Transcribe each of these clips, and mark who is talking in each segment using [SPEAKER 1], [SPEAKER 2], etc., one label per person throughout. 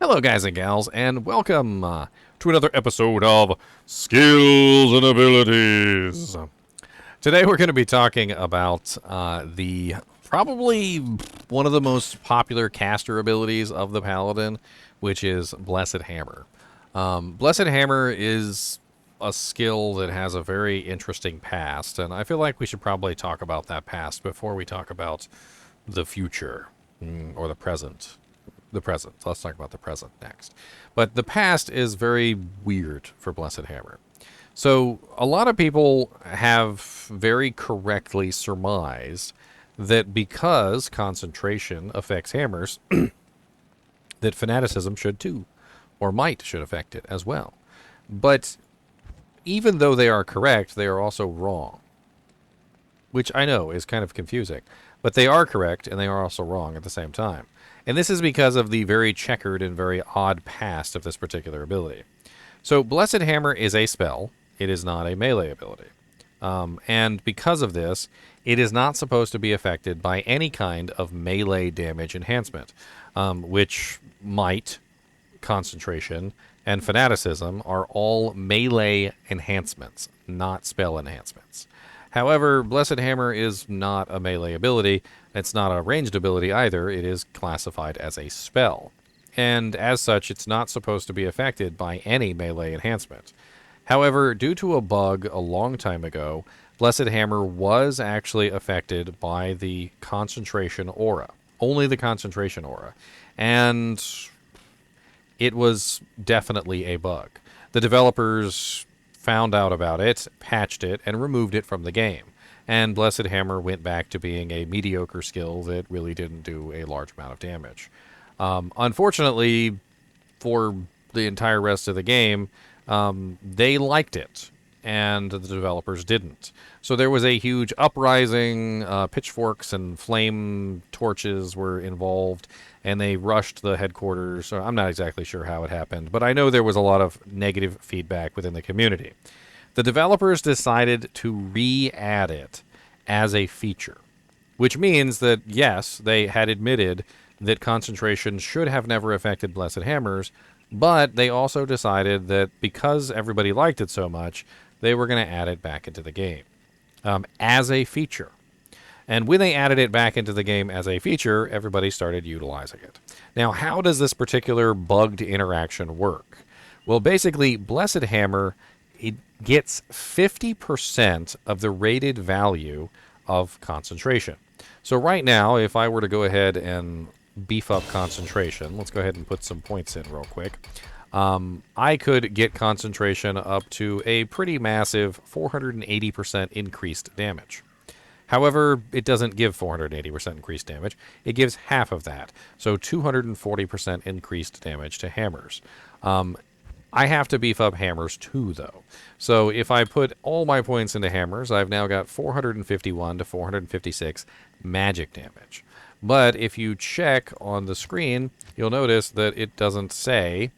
[SPEAKER 1] Hello, guys and gals, and welcome to another episode of Skills and Abilities. Today, we're going to be talking about the probably one of the most popular caster abilities of the Paladin, which is Blessed Hammer. Blessed Hammer is a skill that has a very interesting past, and I feel like we should probably talk about that past before we talk about the future or the present. Let's talk about the present next. But the past is very weird for Blessed Hammer. So a lot of people have very correctly surmised that because concentration affects hammers, that fanaticism should too, or might should affect it as well. But even though they are correct, they are also wrong, which I know is kind of confusing. But they are correct, and they are also wrong at the same time. And this is because of the very checkered and very odd past of this particular ability. So Blessed Hammer is a spell. It is not a melee ability. And because of this, it is not supposed to be affected by any kind of melee damage enhancement, which might, concentration, and fanaticism are all melee enhancements, not spell enhancements. However, Blessed Hammer is not a melee ability. It's not a ranged ability either. It is classified as a spell. And as such, it's not supposed to be affected by any melee enhancement. However, due to a bug a long time ago, Blessed Hammer was actually affected by the concentration aura. Only the concentration aura. And it was definitely a bug. The developers found out about it, patched it, and removed it from the game. And Blessed Hammer went back to being a mediocre skill that really didn't do a large amount of damage. Unfortunately, for the entire rest of the game, they liked it, and the developers didn't. So there was a huge uprising, pitchforks and flame torches were involved, and they rushed the headquarters. So I'm not exactly sure how it happened, but I know there was a lot of negative feedback within the community. The developers decided to re-add it as a feature, which means that, yes, they had admitted that concentration should have never affected Blessed Hammers, but they also decided that because everybody liked it so much, they were going to add it back into the game as a feature. And when they added it back into the game as a feature, everybody started utilizing it. Now, how does this particular bugged interaction work? Well, basically, Blessed Hammer, it gets 50% of the rated value of concentration. So right now, if I were to go ahead and beef up concentration, let's go ahead and put some points in real quick. I could get concentration up to a pretty massive 480% increased damage. However, it doesn't give 480% increased damage. It gives half of that, so 240% increased damage to hammers. I have to beef up hammers too, though. So if I put all my points into hammers, I've now got 451 to 456 magic damage. But if you check on the screen, you'll notice that it doesn't say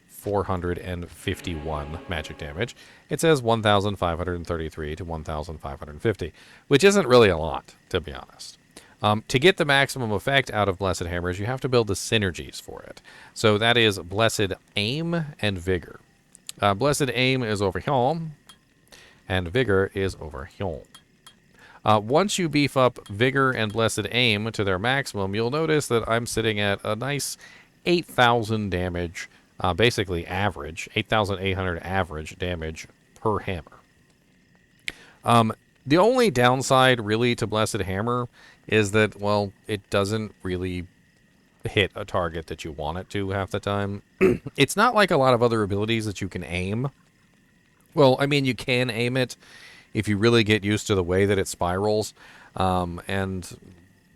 [SPEAKER 1] 451 magic damage. It says 1,533 to 1,550, which isn't really a lot, to be honest. To get the maximum effect out of Blessed Hammers, you have to build the synergies for it. So that is Blessed Aim and Vigor. Blessed Aim is over here, and Vigor is over here. Once you beef up Vigor and Blessed Aim to their maximum, you'll notice that I'm sitting at a nice 8,000 damage, basically average, 8,800 average damage per hammer. The only downside really to Blessed Hammer is that, well, it doesn't really hit a target that you want it to half the time. It's not like a lot of other abilities that you can aim. Well, I mean, you can aim it if you really get used to the way that it spirals, and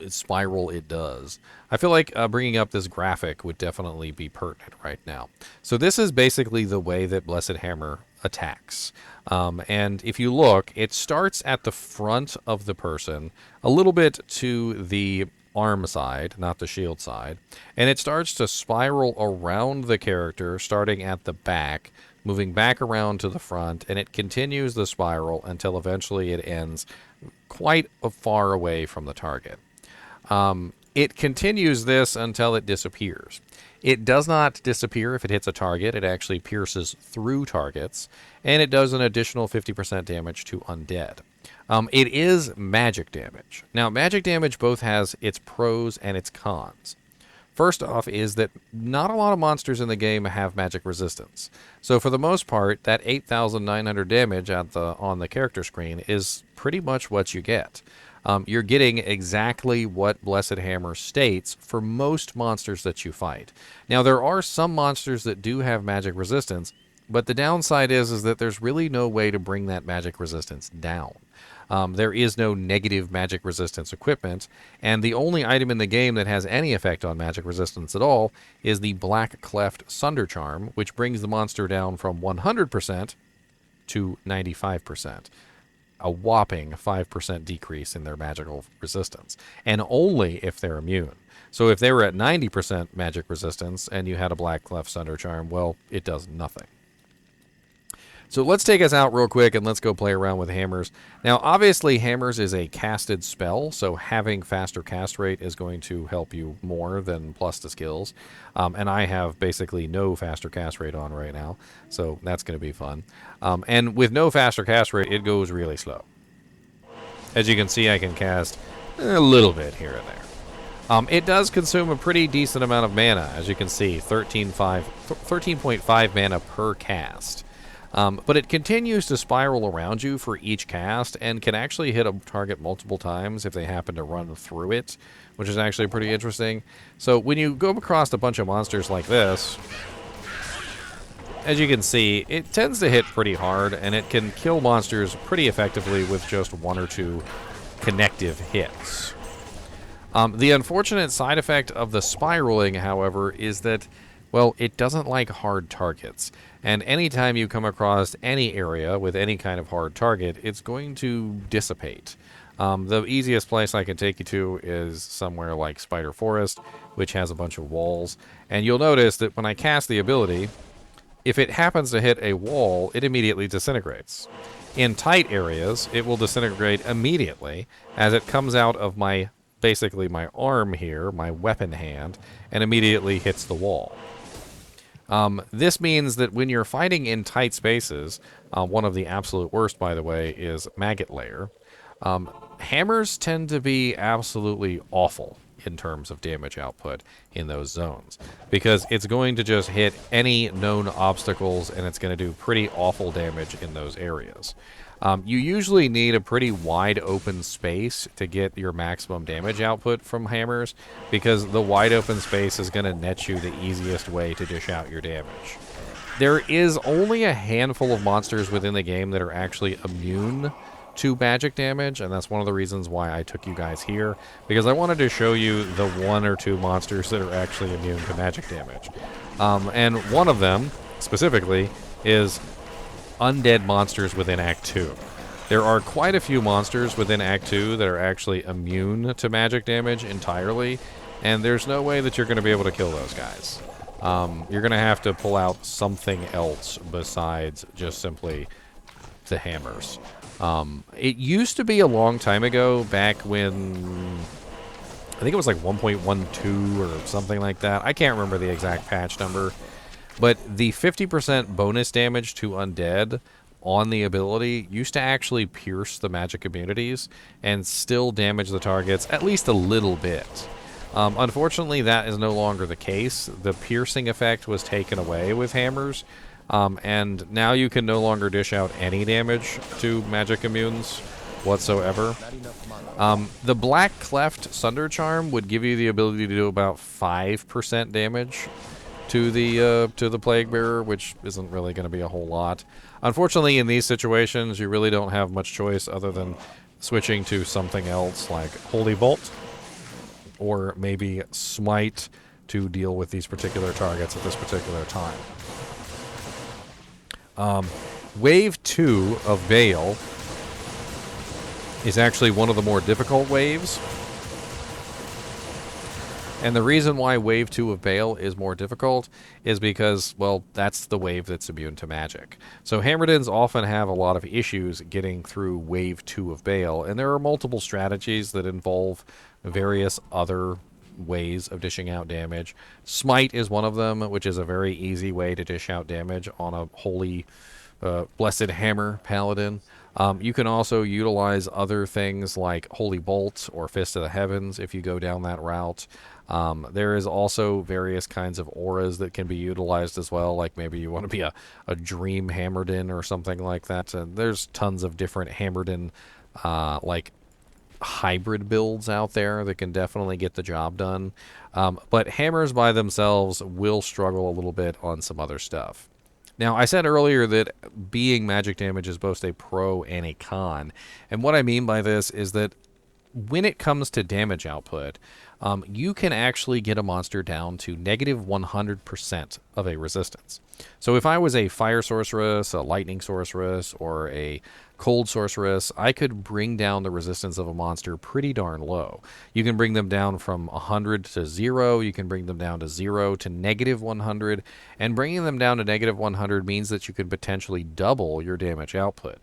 [SPEAKER 1] spiral it does. I feel like bringing up this graphic would definitely be pertinent right now. So this is basically the way that Blessed Hammer attacks. And if you look, it starts at the front of the person, a little bit to the arm side, not the shield side, and it starts to spiral around the character, starting at the back, moving back around to the front, and it continues the spiral until eventually it ends quite far away from the target. It continues this until it disappears. It does not disappear if it hits a target. It actually pierces through targets, and it does an additional 50% damage to undead. It is magic damage. Now, magic damage both has its pros and its cons. First off is that not a lot of monsters in the game have magic resistance. So for the most part, that 8,900 damage on the character screen is pretty much what you get. You're getting exactly what Blessed Hammer states for most monsters that you fight. Now, there are some monsters that do have magic resistance, but the downside is that there's really no way to bring that magic resistance down. There is no negative magic resistance equipment, and the only item in the game that has any effect on magic resistance at all is the Black Cleft Sunder Charm, which brings the monster down from 100% to 95%. A whopping 5% decrease in their magical resistance, and only if they're immune. So if they were at 90% magic resistance and you had a Black Cleft Sunder Charm, well, it does nothing. So let's take us out real quick and let's go play around with hammers. Now, obviously, hammers is a casted spell, so having faster cast rate is going to help you more than plus to skills. And I have basically no faster cast rate on right now, so that's going to be fun. And with no faster cast rate, it goes really slow. As you can see, I can cast a little bit here and there. It does consume a pretty decent amount of mana, as you can see, 13.5 mana per cast. But it continues to spiral around you for each cast and can actually hit a target multiple times if they happen to run through it, which is actually pretty interesting. So when you go across a bunch of monsters like this, as you can see, it tends to hit pretty hard, and it can kill monsters pretty effectively with just one or two connective hits. The unfortunate side effect of the spiraling, however, is that, well, it doesn't like hard targets. And anytime you come across any area with any kind of hard target, it's going to dissipate. The easiest place I can take you to is somewhere like Spider Forest, which has a bunch of walls. And you'll notice that when I cast the ability, if it happens to hit a wall, it immediately disintegrates. In tight areas, it will disintegrate immediately as it comes out of basically my arm here, my weapon hand, and immediately hits the wall. This means that when you're fighting in tight spaces, one of the absolute worst, by the way, is Maggot Lair. Hammers tend to be absolutely awful in terms of damage output in those zones, because it's going to just hit any known obstacles, and it's going to do pretty awful damage in those areas. You usually need a pretty wide open space to get your maximum damage output from hammers, because the wide open space is going to net you the easiest way to dish out your damage. There is only a handful of monsters within the game that are actually immune to magic damage, and that's one of the reasons why I took you guys here, because I wanted to show you the one or two monsters that are actually immune to magic damage. And one of them, specifically, is undead monsters within Act 2. There are quite a few monsters within Act 2 that are actually immune to magic damage entirely, and there's no way that you're going to be able to kill those guys. You're going to have to pull out something else besides just simply the hammers. It used to be a long time ago, back when I think it was like 1.12 or something like that. I can't remember the exact patch number. But the 50% bonus damage to undead on the ability used to actually pierce the magic immunities and still damage the targets at least a little bit. Unfortunately, that is no longer the case. The piercing effect was taken away with hammers, and now you can no longer dish out any damage to magic immunes whatsoever. The Black Cleft Sunder Charm would give you the ability to do about 5% damage to the Plague Bearer, which isn't really going to be a whole lot. Unfortunately, in these situations, you really don't have much choice other than switching to something else like Holy Bolt or maybe Smite to deal with these particular targets at this particular time. Wave 2 of Bale is actually one of the more difficult waves. And the reason why Wave 2 of Bale is more difficult is because, well, that's the wave that's immune to magic. So Hammerdens often have a lot of issues getting through Wave 2 of Bale, and there are multiple strategies that involve various other ways of dishing out damage. Smite is one of them, which is a very easy way to dish out damage on a holy, blessed hammer paladin. You can also utilize other things like Holy Bolt or Fist of the Heavens if you go down that route. There is also various kinds of auras that can be utilized as well, like maybe you want to be a Dream Hammerden or something like that. And there's tons of different Hammerden like hybrid builds out there that can definitely get the job done. But hammers by themselves will struggle a little bit on some other stuff. Now, I said earlier that being magic damage is both a pro and a con. And what I mean by this is that when it comes to damage output, you can actually get a monster down to negative 100% of a resistance. So if I was a fire sorceress, a lightning sorceress, or a cold sorceress, I could bring down the resistance of a monster pretty darn low. You can bring them down from 100 to 0, you can bring them down to 0 to negative 100, and bringing them down to negative 100 means that you could potentially double your damage output.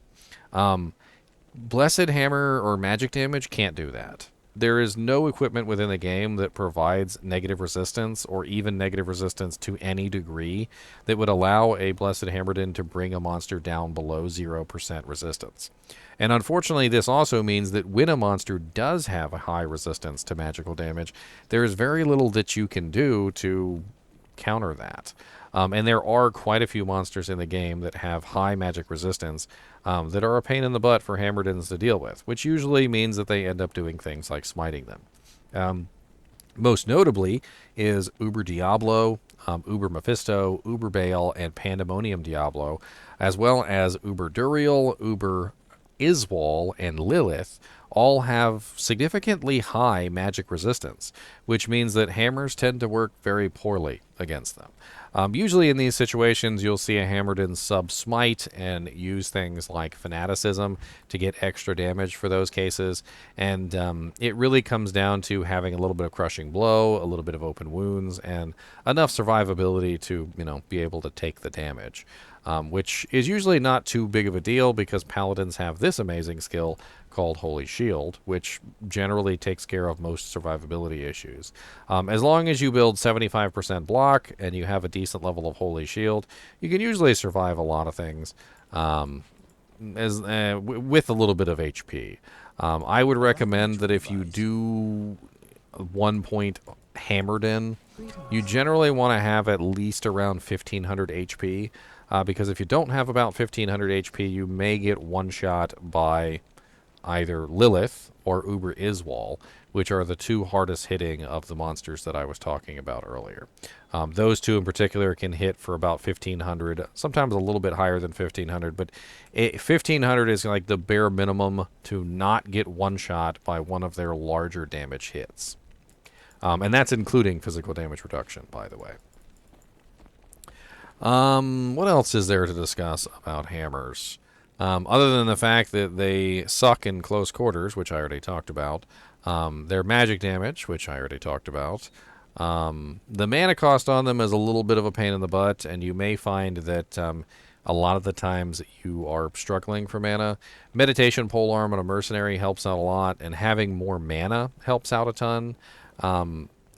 [SPEAKER 1] Blessed Hammer or magic damage can't do that. There is no equipment within the game that provides negative resistance or even negative resistance to any degree that would allow a Blessed Hammerden to bring a monster down below 0% resistance. And unfortunately, this also means that when a monster does have a high resistance to magical damage, there is very little that you can do to counter that. And there are quite a few monsters in the game that have high magic resistance that are a pain in the butt for Hammerdens to deal with, which usually means that they end up doing things like smiting them. Most notably is Uber Diablo, Uber Mephisto, Uber Baal, and Pandemonium Diablo, as well as Uber Duriel, Uber Iswal, and Lilith, all have significantly high magic resistance, which means that hammers tend to work very poorly against them. Usually in these situations, you'll see a Hammerden sub-smite and use things like Fanaticism to get extra damage for those cases. And it really comes down to having a little bit of Crushing Blow, a little bit of Open Wounds, and enough survivability to, be able to take the damage. Which is usually not too big of a deal because Paladins have this amazing skill called Holy Shield, which generally takes care of most survivability issues. As long as you build 75% block and you have a decent level of Holy Shield, you can usually survive a lot of things with a little bit of HP. I would recommend that if you do 1 point Hammerden, you generally want to have at least around 1500 HP. Because if you don't have about 1500 HP, you may get one-shot by either Lilith or Uber Iswal, which are the two hardest hitting of the monsters that I was talking about earlier. Those two in particular can hit for about 1500, sometimes a little bit higher than 1500, but 1500 is like the bare minimum to not get one-shot by one of their larger damage hits. And that's including physical damage reduction, by the way. What else is there to discuss about hammers? Other than the fact that they suck in close quarters, which I already talked about. Their magic damage, which I already talked about. The mana cost on them is a little bit of a pain in the butt, and you may find that a lot of the times you are struggling for mana. Meditation Polearm on a Mercenary helps out a lot, and having more mana helps out a ton.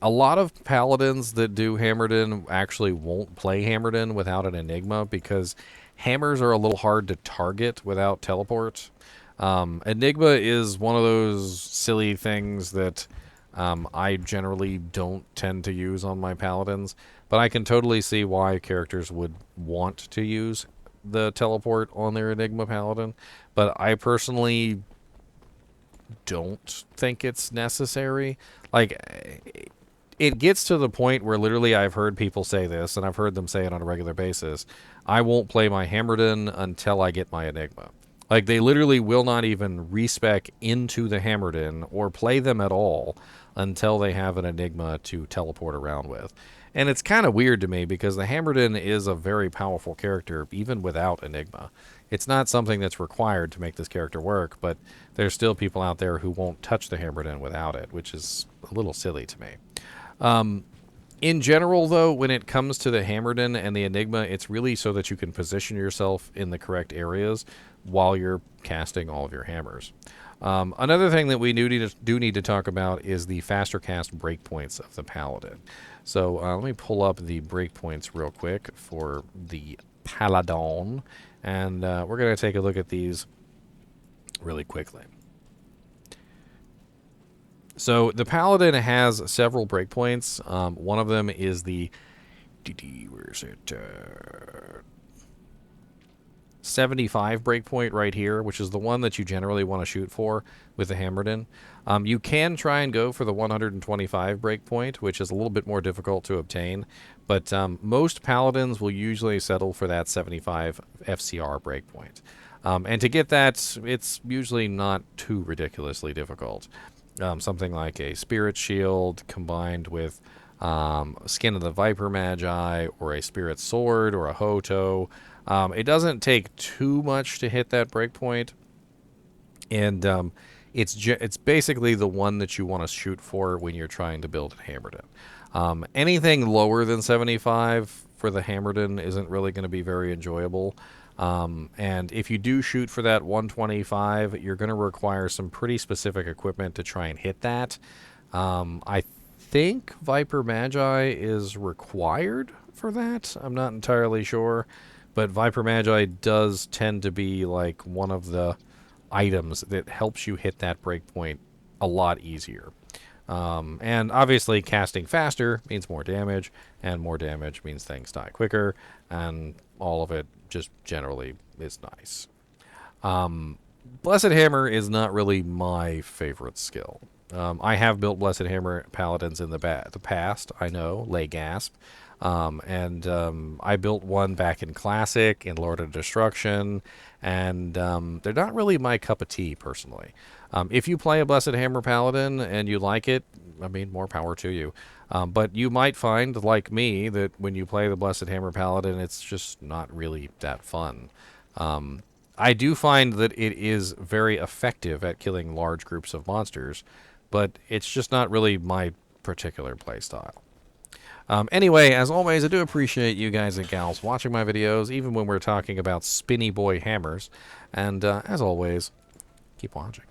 [SPEAKER 1] A lot of Paladins that do Hammerden actually won't play Hammerden without an Enigma because hammers are a little hard to target without teleport. Enigma is one of those silly things that I generally don't tend to use on my Paladins, but I can totally see why characters would want to use the teleport on their Enigma Paladin, but I personally don't think it's necessary. Like, it gets to the point where literally I've heard people say this, and I've heard them say it on a regular basis. I won't play my Hammerden until I get my Enigma. Like, they literally will not even respec into the Hammerden or play them at all until they have an Enigma to teleport around with. And it's kind of weird to me because the Hammerden is a very powerful character even without Enigma. It's not something that's required to make this character work, but there's still people out there who won't touch the Hammerden without it, which is a little silly to me. In general, though, when it comes to the Hammerden and the Enigma, it's really so that you can position yourself in the correct areas while you're casting all of your hammers. Another thing that we do need to talk about is the faster cast breakpoints of the Paladin. So let me pull up the breakpoints real quick for the Paladin, and we're going to take a look at these really quickly. So the Paladin has several breakpoints. One of them is the where is it? 75 breakpoint right here, which is the one that you generally want to shoot for with the Hammerden. You can try and go for the 125 breakpoint, which is a little bit more difficult to obtain, but most Paladins will usually settle for that 75 FCR breakpoint. And to get that, it's usually not too ridiculously difficult. Something like a Spirit Shield combined with Skin of the Viper Magi, or a Spirit Sword, or a Hoto. It doesn't take too much to hit that breakpoint, and it's basically the one that you want to shoot for when you're trying to build a Hammerden. Anything lower than 75 for the Hammerden isn't really going to be very enjoyable. And if you do shoot for that 125, you're going to require some pretty specific equipment to try and hit that. I think Viper Magi is required for that. I'm not entirely sure, but Viper Magi does tend to be like one of the items that helps you hit that breakpoint a lot easier. And obviously casting faster means more damage, and more damage means things die quicker, and all of it just generally is nice. Blessed Hammer is not really my favorite skill. I have built Blessed Hammer Paladins in the past, I know, lay gasp. And I built one back in Classic, in Lord of Destruction, and they're not really my cup of tea, personally. If you play a Blessed Hammer Paladin and you like it, I mean, more power to you. But you might find, like me, that when you play the Blessed Hammer Paladin, it's just not really that fun. I do find that it is very effective at killing large groups of monsters, but it's just not really my particular playstyle. Anyway, as always, I do appreciate you guys and gals watching my videos, even when we're talking about spinny boy hammers. And as always, keep watching.